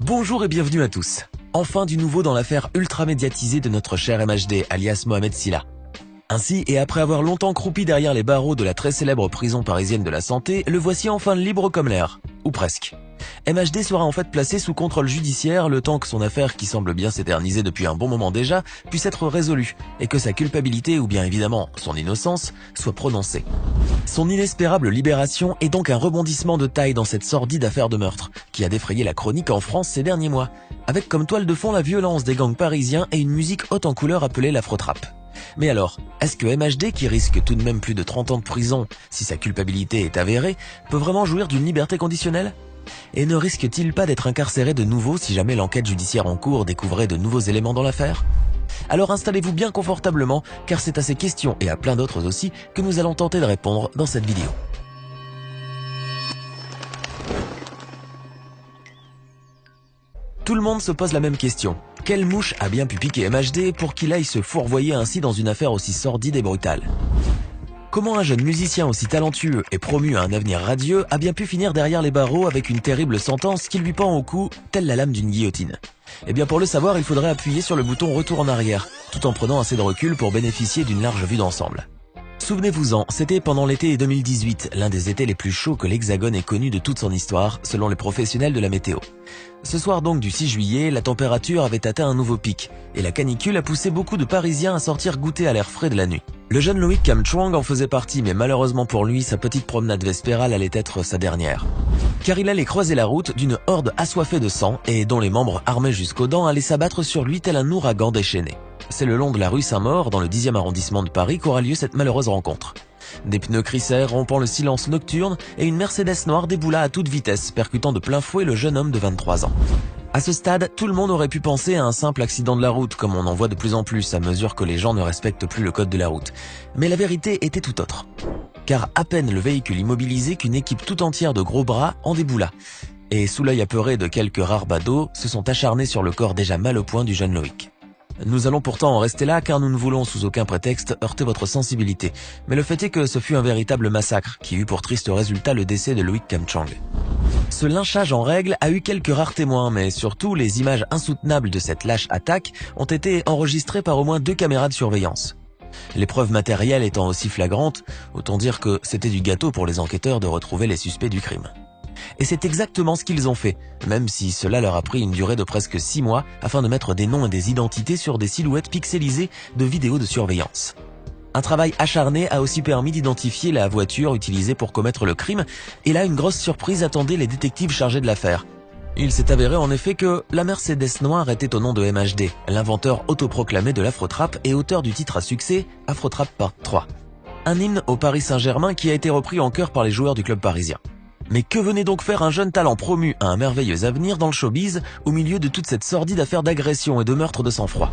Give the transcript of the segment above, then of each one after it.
Bonjour et bienvenue à tous. Enfin du nouveau dans l'affaire ultra médiatisée de notre cher MHD, alias Mohamed Sylla. Ainsi, et après avoir longtemps croupi derrière les barreaux de la très célèbre prison parisienne de la Santé, le voici enfin libre comme l'air. Ou presque. MHD sera en fait placé sous contrôle judiciaire le temps que son affaire, qui semble bien s'éterniser depuis un bon moment déjà, puisse être résolue, et que sa culpabilité, ou bien évidemment son innocence, soit prononcée. Son inespérable libération est donc un rebondissement de taille dans cette sordide affaire de meurtre, qui a défrayé la chronique en France ces derniers mois, avec comme toile de fond la violence des gangs parisiens et une musique haute en couleur appelée l'afro-trap. Mais alors, est-ce que MHD, qui risque tout de même plus de 30 ans de prison si sa culpabilité est avérée, peut vraiment jouir d'une liberté conditionnelle ? Et ne risque-t-il pas d'être incarcéré de nouveau si jamais l'enquête judiciaire en cours découvrait de nouveaux éléments dans l'affaire ? Alors installez-vous bien confortablement, car c'est à ces questions et à plein d'autres aussi que nous allons tenter de répondre dans cette vidéo. Tout le monde se pose la même question. Quelle mouche a bien pu piquer MHD pour qu'il aille se fourvoyer ainsi dans une affaire aussi sordide et brutale ? Comment un jeune musicien aussi talentueux et promu à un avenir radieux a bien pu finir derrière les barreaux avec une terrible sentence qui lui pend au cou, telle la lame d'une guillotine ? Eh bien pour le savoir, il faudrait appuyer sur le bouton retour en arrière, tout en prenant assez de recul pour bénéficier d'une large vue d'ensemble. Souvenez-vous-en, c'était pendant l'été 2018, l'un des étés les plus chauds que l'Hexagone ait connu de toute son histoire, selon les professionnels de la météo. Ce soir donc du 6 juillet, la température avait atteint un nouveau pic, et la canicule a poussé beaucoup de Parisiens à sortir goûter à l'air frais de la nuit. Le jeune Loïc Kamchwang en faisait partie, mais malheureusement pour lui, sa petite promenade vespérale allait être sa dernière. Car il allait croiser la route d'une horde assoiffée de sang, et dont les membres armés jusqu'aux dents allaient s'abattre sur lui tel un ouragan déchaîné. C'est le long de la rue Saint-Maur, dans le 10e arrondissement de Paris, qu'aura lieu cette malheureuse rencontre. Des pneus crissèrent, rompant le silence nocturne, et une Mercedes noire déboula à toute vitesse, percutant de plein fouet le jeune homme de 23 ans. À ce stade, tout le monde aurait pu penser à un simple accident de la route, comme on en voit de plus en plus à mesure que les gens ne respectent plus le code de la route. Mais la vérité était tout autre. Car à peine le véhicule immobilisé qu'une équipe tout entière de gros bras en déboula. Et sous l'œil apeuré de quelques rares badauds, se sont acharnés sur le corps déjà mal au point du jeune Loïc. Nous allons pourtant en rester là car nous ne voulons sous aucun prétexte heurter votre sensibilité. Mais le fait est que ce fut un véritable massacre qui eut pour triste résultat le décès de Loïc Kamchwang. Ce lynchage en règle a eu quelques rares témoins, mais surtout les images insoutenables de cette lâche attaque ont été enregistrées par au moins 2 caméras de surveillance. Les preuves matérielles étant aussi flagrantes, autant dire que c'était du gâteau pour les enquêteurs de retrouver les suspects du crime. Et c'est exactement ce qu'ils ont fait, même si cela leur a pris une durée de presque 6 mois afin de mettre des noms et des identités sur des silhouettes pixelisées de vidéos de surveillance. Un travail acharné a aussi permis d'identifier la voiture utilisée pour commettre le crime, et là une grosse surprise attendait les détectives chargés de l'affaire. Il s'est avéré en effet que la Mercedes noire était au nom de MHD, l'inventeur autoproclamé de l'afro-trap et auteur du titre à succès Afro-Trap Part 3. Un hymne au Paris Saint-Germain qui a été repris en chœur par les joueurs du club parisien. Mais que venait donc faire un jeune talent promu à un merveilleux avenir dans le showbiz au milieu de toute cette sordide affaire d'agression et de meurtre de sang-froid ?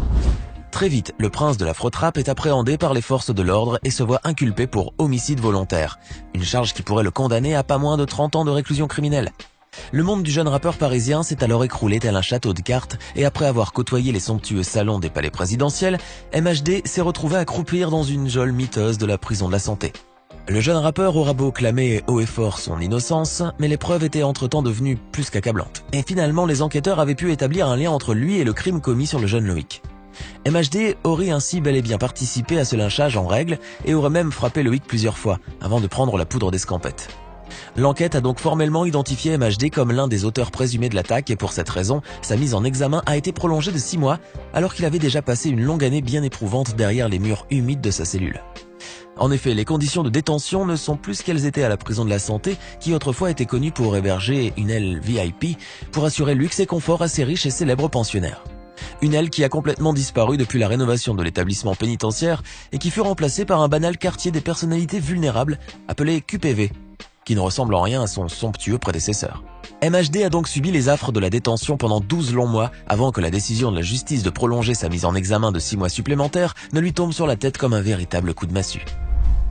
Très vite, le prince de l'afro-trap est appréhendé par les forces de l'ordre et se voit inculpé pour homicide volontaire, une charge qui pourrait le condamner à pas moins de 30 ans de réclusion criminelle. Le monde du jeune rappeur parisien s'est alors écroulé tel un château de cartes et après avoir côtoyé les somptueux salons des palais présidentiels, MHD s'est retrouvé à croupir dans une geôle miteuse de la prison de la Santé. Le jeune rappeur aura beau clamer haut et fort son innocence, mais les preuves étaient entre-temps devenues plus qu'accablantes. Et finalement, les enquêteurs avaient pu établir un lien entre lui et le crime commis sur le jeune Loïc. MHD aurait ainsi bel et bien participé à ce lynchage en règle et aurait même frappé Loïc plusieurs fois avant de prendre la poudre d'escampette. L'enquête a donc formellement identifié MHD comme l'un des auteurs présumés de l'attaque et pour cette raison, sa mise en examen a été prolongée de 6 mois alors qu'il avait déjà passé une longue année bien éprouvante derrière les murs humides de sa cellule. En effet, les conditions de détention ne sont plus ce qu'elles étaient à la prison de la Santé, qui autrefois était connue pour héberger une aile VIP pour assurer luxe et confort à ses riches et célèbres pensionnaires. Une aile qui a complètement disparu depuis la rénovation de l'établissement pénitentiaire et qui fut remplacée par un banal quartier des personnalités vulnérables appelé QPV, qui ne ressemble en rien à son somptueux prédécesseur. MHD a donc subi les affres de la détention pendant 12 longs mois avant que la décision de la justice de prolonger sa mise en examen de 6 mois supplémentaires ne lui tombe sur la tête comme un véritable coup de massue.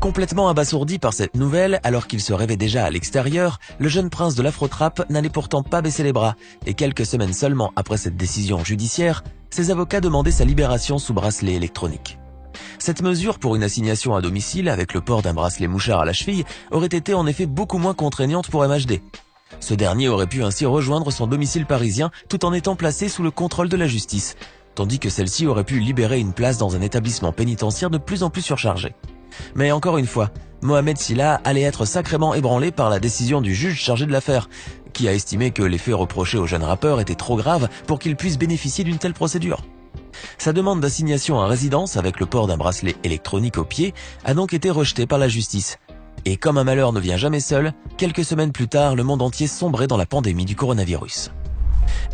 Complètement abasourdi par cette nouvelle, alors qu'il se rêvait déjà à l'extérieur, le jeune prince de l'afro-trap n'allait pourtant pas baisser les bras, et quelques semaines seulement après cette décision judiciaire, ses avocats demandaient sa libération sous bracelet électronique. Cette mesure pour une assignation à domicile avec le port d'un bracelet mouchard à la cheville aurait été en effet beaucoup moins contraignante pour MHD. Ce dernier aurait pu ainsi rejoindre son domicile parisien tout en étant placé sous le contrôle de la justice, tandis que celle-ci aurait pu libérer une place dans un établissement pénitentiaire de plus en plus surchargé. Mais encore une fois, Mohamed Sylla allait être sacrément ébranlé par la décision du juge chargé de l'affaire, qui a estimé que les faits reprochés au jeune rappeur étaient trop graves pour qu'il puisse bénéficier d'une telle procédure. Sa demande d'assignation à résidence avec le port d'un bracelet électronique au pied a donc été rejetée par la justice. Et comme un malheur ne vient jamais seul, quelques semaines plus tard, le monde entier sombrait dans la pandémie du coronavirus.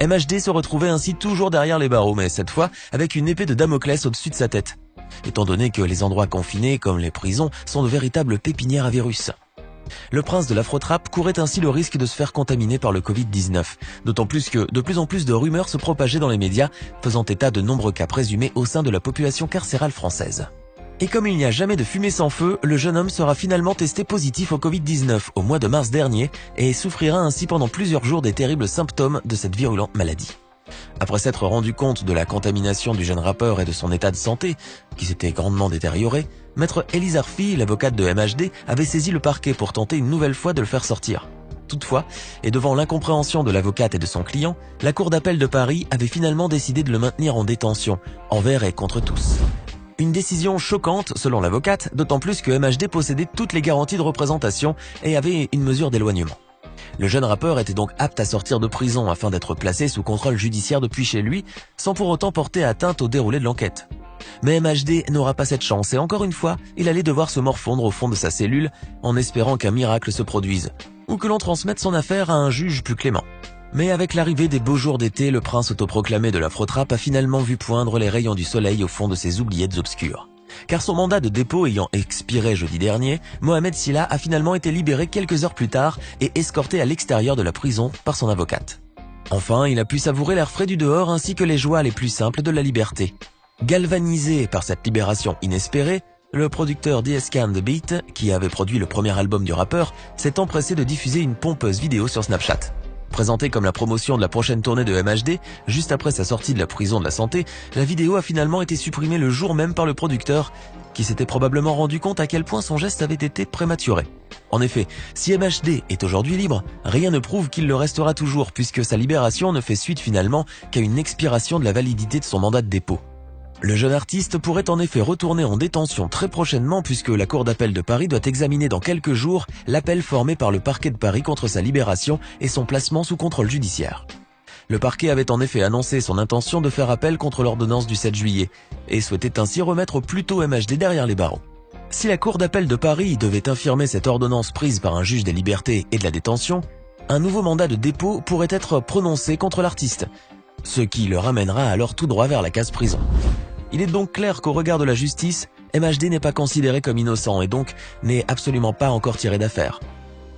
MHD se retrouvait ainsi toujours derrière les barreaux, mais cette fois avec une épée de Damoclès au-dessus de sa tête, étant donné que les endroits confinés, comme les prisons, sont de véritables pépinières à virus. Le prince de l'afro-trap courait ainsi le risque de se faire contaminer par le Covid-19, d'autant plus que de plus en plus de rumeurs se propageaient dans les médias, faisant état de nombreux cas présumés au sein de la population carcérale française. Et comme il n'y a jamais de fumée sans feu, le jeune homme sera finalement testé positif au Covid-19 au mois de mars dernier et souffrira ainsi pendant plusieurs jours des terribles symptômes de cette virulente maladie. Après s'être rendu compte de la contamination du jeune rappeur et de son état de santé, qui s'était grandement détérioré, maître Élise Arfi, l'avocate de MHD, avait saisi le parquet pour tenter une nouvelle fois de le faire sortir. Toutefois, et devant l'incompréhension de l'avocate et de son client, la Cour d'appel de Paris avait finalement décidé de le maintenir en détention, envers et contre tous. Une décision choquante selon l'avocate, d'autant plus que MHD possédait toutes les garanties de représentation et avait une mesure d'éloignement. Le jeune rappeur était donc apte à sortir de prison afin d'être placé sous contrôle judiciaire depuis chez lui, sans pour autant porter atteinte au déroulé de l'enquête. Mais MHD n'aura pas cette chance et encore une fois, il allait devoir se morfondre au fond de sa cellule en espérant qu'un miracle se produise, ou que l'on transmette son affaire à un juge plus clément. Mais avec l'arrivée des beaux jours d'été, le prince autoproclamé de l'afro-trap a finalement vu poindre les rayons du soleil au fond de ses oubliettes obscures. Car son mandat de dépôt ayant expiré jeudi dernier, Mohamed Sylla a finalement été libéré quelques heures plus tard et escorté à l'extérieur de la prison par son avocate. Enfin, il a pu savourer l'air frais du dehors ainsi que les joies les plus simples de la liberté. Galvanisé par cette libération inespérée, le producteur DSK and the Beat, qui avait produit le premier album du rappeur, s'est empressé de diffuser une pompeuse vidéo sur Snapchat. Présentée comme la promotion de la prochaine tournée de MHD, juste après sa sortie de la prison de la santé, la vidéo a finalement été supprimée le jour même par le producteur, qui s'était probablement rendu compte à quel point son geste avait été prématuré. En effet, si MHD est aujourd'hui libre, rien ne prouve qu'il le restera toujours puisque sa libération ne fait suite finalement qu'à une expiration de la validité de son mandat de dépôt. Le jeune artiste pourrait en effet retourner en détention très prochainement puisque la Cour d'appel de Paris doit examiner dans quelques jours l'appel formé par le parquet de Paris contre sa libération et son placement sous contrôle judiciaire. Le parquet avait en effet annoncé son intention de faire appel contre l'ordonnance du 7 juillet et souhaitait ainsi remettre au plus tôt MHD derrière les barreaux. Si la Cour d'appel de Paris devait infirmer cette ordonnance prise par un juge des libertés et de la détention, un nouveau mandat de dépôt pourrait être prononcé contre l'artiste, ce qui le ramènera alors tout droit vers la case prison. Il est donc clair qu'au regard de la justice, MHD n'est pas considéré comme innocent et donc n'est absolument pas encore tiré d'affaire.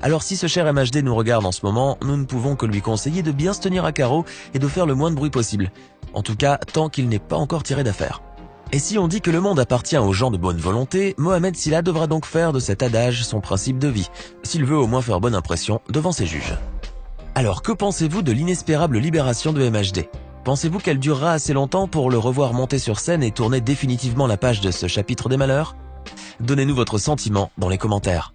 Alors si ce cher MHD nous regarde en ce moment, nous ne pouvons que lui conseiller de bien se tenir à carreau et de faire le moins de bruit possible. En tout cas, tant qu'il n'est pas encore tiré d'affaire. Et si on dit que le monde appartient aux gens de bonne volonté, Mohamed Sylla devra donc faire de cet adage son principe de vie, s'il veut au moins faire bonne impression devant ses juges. Alors que pensez-vous de l'inespérable libération de MHD ? Pensez-vous qu'elle durera assez longtemps pour le revoir monter sur scène et tourner définitivement la page de ce chapitre des malheurs ? Donnez-nous votre sentiment dans les commentaires.